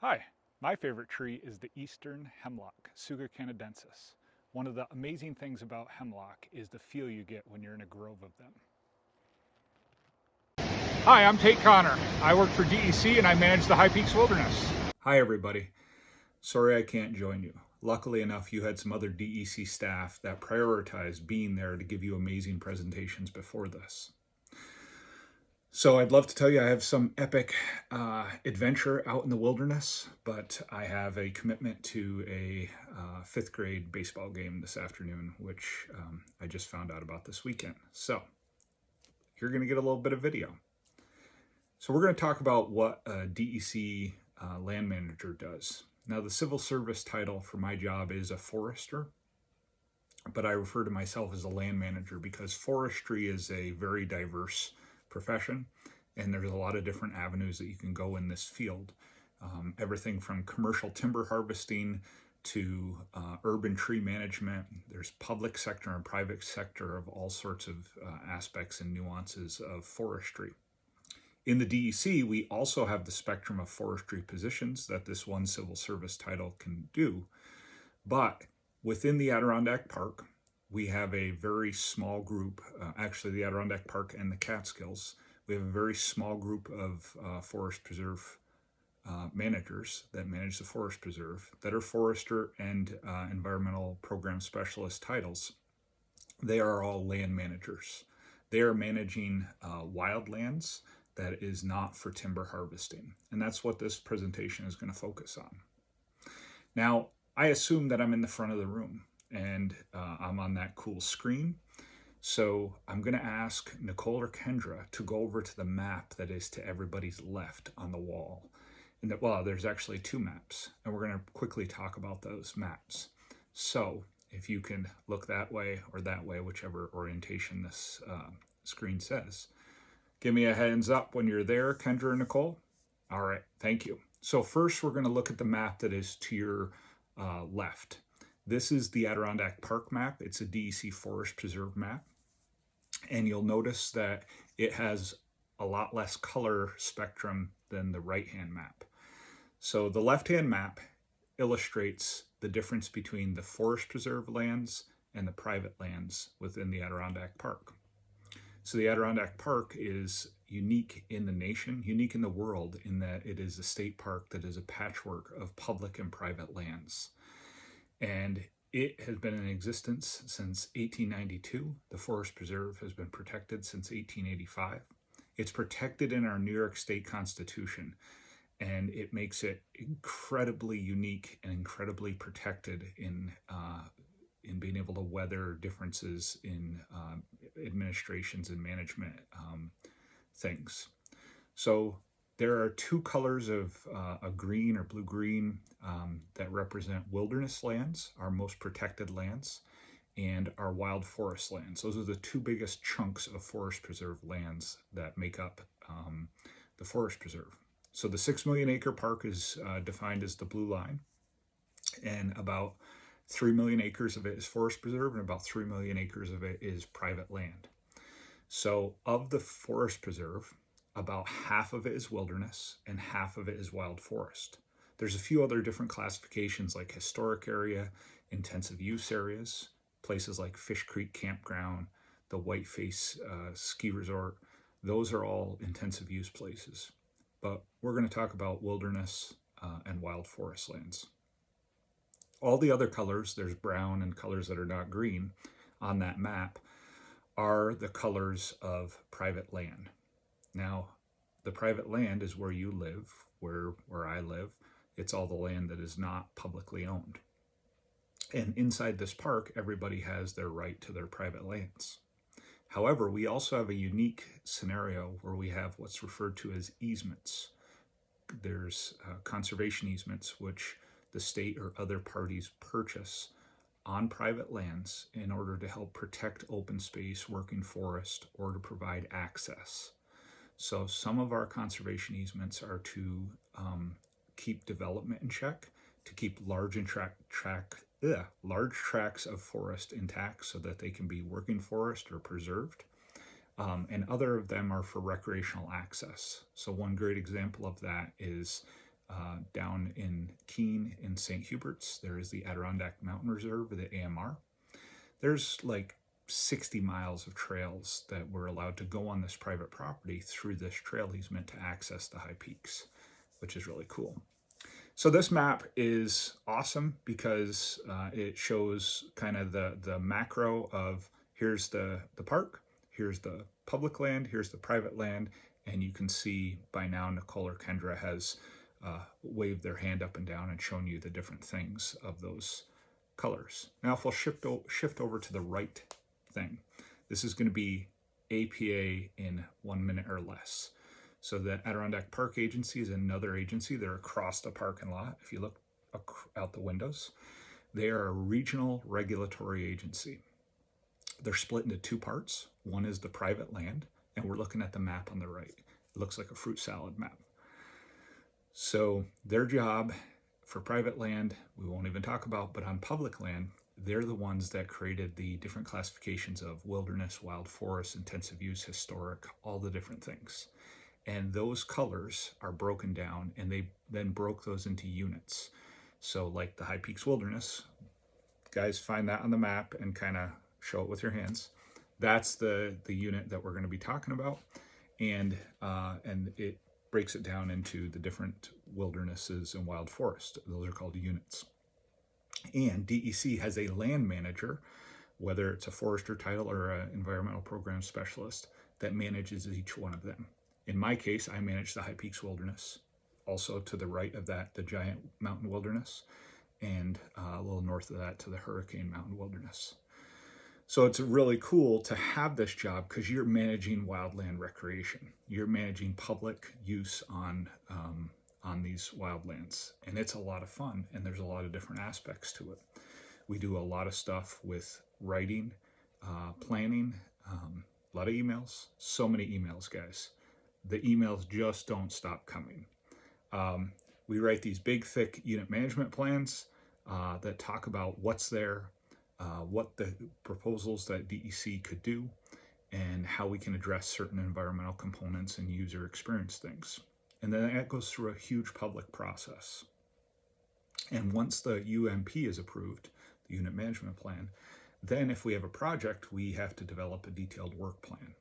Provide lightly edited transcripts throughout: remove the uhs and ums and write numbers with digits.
Hi, my favorite tree is the eastern hemlock, Tsuga canadensis. One of the amazing things about hemlock is the feel you get when you're in a grove of them. Hi, I'm Tate Connor. I work for DEC and I manage the High Peaks Wilderness. Hi, everybody. Sorry I can't join you. Luckily enough, you had some other DEC staff that prioritized being there to give you amazing presentations before this. So I'd love to tell you I have some epic adventure out in the wilderness, but I have a commitment to a fifth grade baseball game this afternoon, which I just found out about this weekend. So you're going to get a little bit of video. So we're going to talk about what a DEC land manager does. Now, the civil service title for my job is a forester, but I refer to myself as a land manager because forestry is a very diverse profession, and there's a lot of different avenues that you can go in this field. Everything from commercial timber harvesting to urban tree management. There's public sector and private sector of all sorts of aspects and nuances of forestry. In the DEC, we also have the spectrum of forestry positions that this one civil service title can do. But within the Adirondack Park, we have a very small group, actually the Adirondack Park and the Catskills, we have a very small group of forest preserve managers that manage the forest preserve that are forester and environmental program specialist titles. They are all land managers. They are managing wildlands that is not for timber harvesting. And that's what this presentation is going to focus on. Now, I assume that I'm in the front of the room and I'm on that cool screen. So I'm going to ask Nicole or Kendra to go over to the map that is to everybody's left on the wall. And that, well, there's actually two maps, and we're going to quickly talk about those maps. So if you can look that way or that way, whichever orientation this screen says. Give me a hands up when you're there, Kendra and Nicole. All right, thank you. So first we're going to look at the map that is to your left. This is the Adirondack Park map. It's a DEC Forest Preserve map. And you'll notice that it has a lot less color spectrum than the right-hand map. So the left-hand map illustrates the difference between the forest preserve lands and the private lands within the Adirondack Park. So the Adirondack Park is unique in the nation, unique in the world, in that it is a state park that is a patchwork of public and private lands. And it has been in existence since 1892. The Forest Preserve has been protected since 1885. It's protected in our New York State Constitution, and it makes it incredibly unique and incredibly protected in being able to weather differences in administrations and management things. So there are two colors of a green or blue-green that represent wilderness lands, our most protected lands, and our wild forest lands. Those are the two biggest chunks of forest preserve lands that make up the forest preserve. So the 6 million acre park is defined as the blue line, and about 3 million acres of it is forest preserve, and about 3 million acres of it is private land. So of the forest preserve, about half of it is wilderness and half of it is wild forest. There's a few other different classifications like historic area, intensive use areas, places like Fish Creek Campground, the Whiteface ski resort. Those are all intensive use places. But we're going to talk about wilderness and wild forest lands. All the other colors, there's brown and colors that are not green on that map, are the colors of private land. Now, the private land is where you live, where I live. It's all the land that is not publicly owned. And inside this park, everybody has their right to their private lands. However, we also have a unique scenario where we have what's referred to as easements. There's conservation easements, which the state or other parties purchase on private lands in order to help protect open space, working forest, or to provide access. So some of our conservation easements are to keep development in check, to keep large tracts of forest intact so that they can be working forest or preserved. And other of them are for recreational access. So one great example of that is down in Keene in St. Hubert's. There is the Adirondack Mountain Reserve, the AMR. There's like 60 miles of trails that we're allowed to go on this private property through this trail easement to access the high peaks, which is really cool. So this map is awesome because it shows kind of the macro of here's the park, here's the public land, here's the private land, and you can see by now Nicole or Kendra has waved their hand up and down and shown you the different things of those colors. Now if we'll shift over to the right thing, this is going to be APA in 1 minute or less. So the Adirondack Park Agency is another agency. They're across the parking lot. If you look out the windows, they are a regional regulatory agency. They're split into two parts. One is the private land, and we're looking at the map on the right. It looks like a fruit salad map. So their job for private land, we won't even talk about, but on public land, they're the ones that created the different classifications of wilderness, wild forest, intensive use, historic, all the different things. And those colors are broken down, and they then broke those into units. So like the High Peaks Wilderness, guys find that on the map and kind of show it with your hands. That's the unit that we're going to be talking about. And it breaks it down into the different wildernesses and wild forest. Those are called units. And DEC has a land manager, whether it's a forester title or an environmental program specialist, that manages each one of them. In my case, I manage the High Peaks Wilderness. Also to the right of that, the Giant Mountain Wilderness, and a little north of that to the Hurricane Mountain Wilderness. So it's really cool to have this job because you're managing wildland recreation. You're managing public use on these wildlands, and it's a lot of fun, and there's a lot of different aspects to it. We do a lot of stuff with writing, planning, a lot of emails, so many emails, guys. The emails just don't stop coming. We write these big, thick unit management plans that talk about what's there, what the proposals that DEC could do, and how we can address certain environmental components and user experience things. And then that goes through a huge public process. And once the UMP is approved, the unit management plan, then if we have a project, we have to develop a detailed work plan.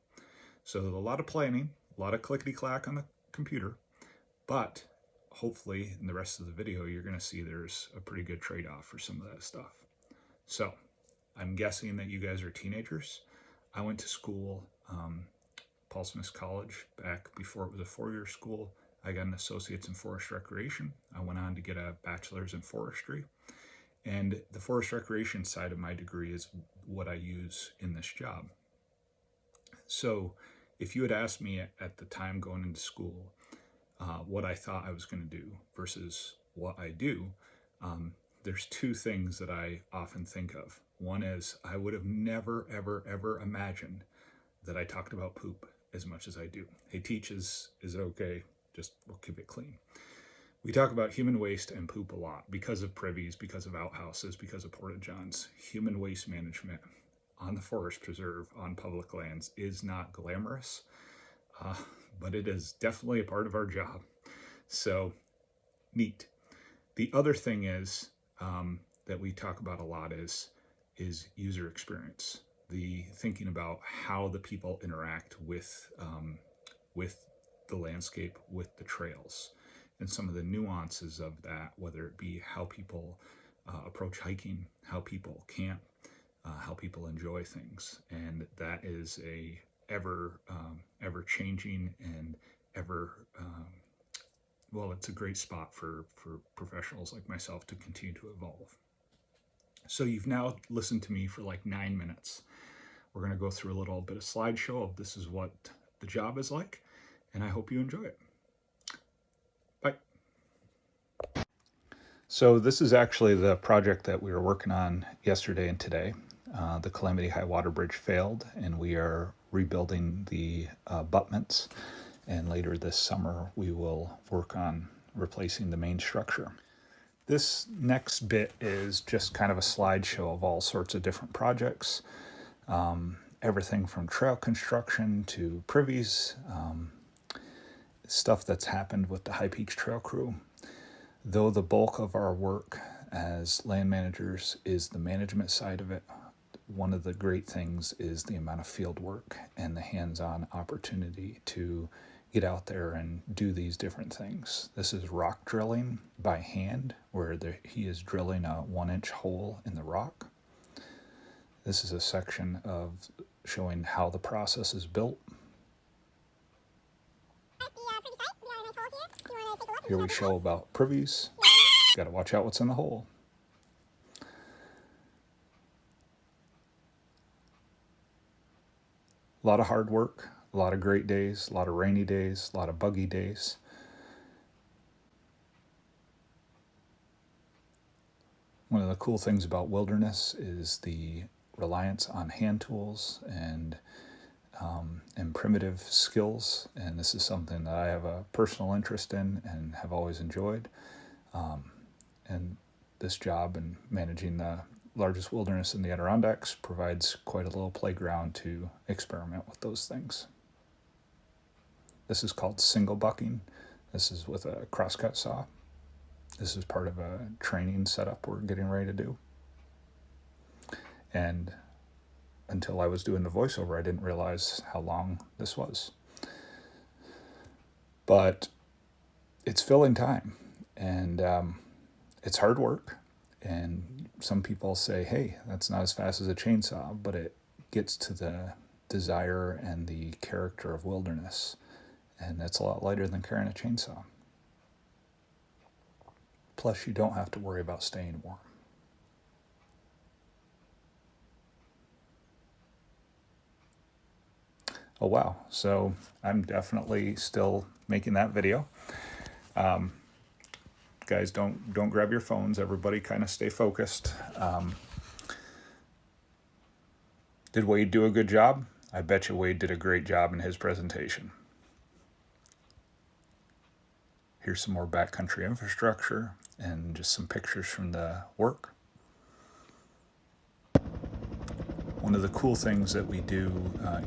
So there's a lot of planning, a lot of clickety-clack on the computer, but hopefully in the rest of the video, you're going to see there's a pretty good trade-off for some of that stuff. So I'm guessing that you guys are teenagers. I went to school, Paul Smith College, back before it was a four-year school. I got an associate's in forest recreation. I went on to get a bachelor's in forestry. And the forest recreation side of my degree is what I use in this job. So if you had asked me at the time going into school what I thought I was going to do versus what I do, there's two things that I often think of. One is I would have never, ever, ever imagined that I talked about poop as much as I do. Hey, teach, is it okay? Just we'll keep it clean. We talk about human waste and poop a lot because of privies, because of outhouses, because of porta-johns. Human waste management on the forest preserve, on public lands, is not glamorous, but it is definitely a part of our job. So, neat. The other thing is that we talk about a lot is user experience. The thinking about how the people interact with the landscape, with the trails, and some of the nuances of that, whether it be how people approach hiking, how people camp, how people enjoy things. And that is a ever changing and well, it's a great spot for professionals like myself to continue to evolve. So you've now listened to me for like 9 minutes. We're going to go through a little bit of slideshow of this is what the job is like, and I hope you enjoy it. Bye. So this is actually the project that we were working on yesterday and today. The Calamity High Water Bridge failed, and we are rebuilding the abutments. And later this summer, we will work on replacing the main structure. This next bit is just kind of a slideshow of all sorts of different projects. Everything from trail construction to privies, stuff that's happened with the High Peaks Trail Crew. Though the bulk of our work as land managers is the management side of it, one of the great things is the amount of field work and the hands-on opportunity to get out there and do these different things. This is rock drilling by hand, where he is drilling a 1-inch hole in the rock. This is a section of showing how the process is built. Here we show about privies. Got to watch out what's in the hole. A lot of hard work, a lot of great days, a lot of rainy days, a lot of buggy days. One of the cool things about wilderness is the reliance on hand tools and primitive skills, and this is something that I have a personal interest in and have always enjoyed. And this job and managing the largest wilderness in the Adirondacks provides quite a little playground to experiment with those things. This is called single bucking. This is with a crosscut saw. This is part of a training setup we're getting ready to do. And until I was doing the voiceover, I didn't realize how long this was. But it's filling time, and it's hard work. And some people say, hey, that's not as fast as a chainsaw, but it gets to the desire and the character of wilderness. And that's a lot lighter than carrying a chainsaw. Plus, you don't have to worry about staying warm. Oh, wow. So I'm definitely still making that video. Guys, don't grab your phones. Everybody kind of stay focused. Did Wade do a good job? I bet you Wade did a great job in his presentation. Here's some more backcountry infrastructure and just some pictures from the work. One of the cool things that we do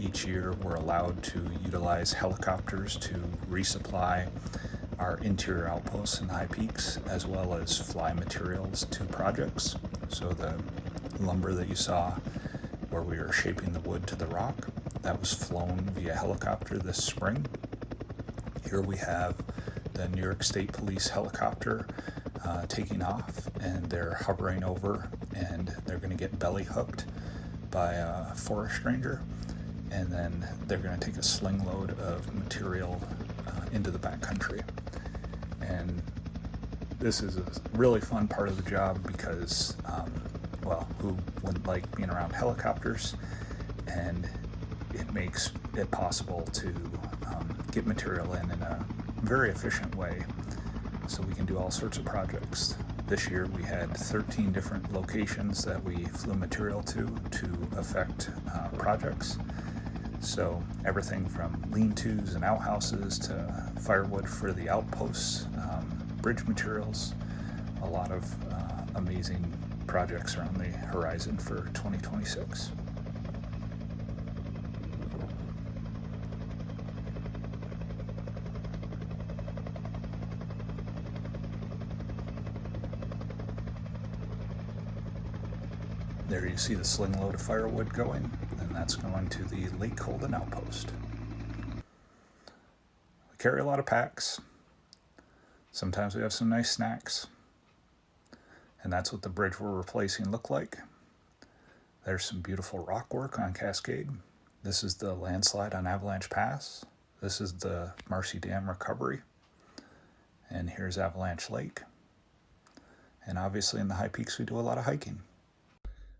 each year, we're allowed to utilize helicopters to resupply our interior outposts and high peaks, as well as fly materials to projects. So the lumber that you saw where we were shaping the wood to the rock, that was flown via helicopter this spring. Here we have the New York State Police helicopter taking off, and they're hovering over, and they're going to get belly hooked by a forest ranger, and then they're going to take a sling load of material into the backcountry. And this is a really fun part of the job because, well, who wouldn't like being around helicopters? And it makes it possible to get material in a very efficient way, so we can do all sorts of projects. This year we had 13 different locations that we flew material to affect projects. So everything from lean-tos and outhouses to firewood for the outposts, bridge materials, a lot of amazing projects are on the horizon for 2026. There you see the sling load of firewood going, and that's going to the Lake Holden outpost. We carry a lot of packs. Sometimes we have some nice snacks. And that's what the bridge we're replacing looked like. There's some beautiful rock work on Cascade. This is the landslide on Avalanche Pass. This is the Marcy Dam recovery. And here's Avalanche Lake. And obviously in the high peaks we do a lot of hiking.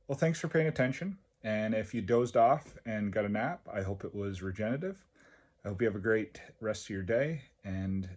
Well, thanks for paying attention. And if you dozed off and got a nap, I hope it was regenerative. I hope you have a great rest of your day. And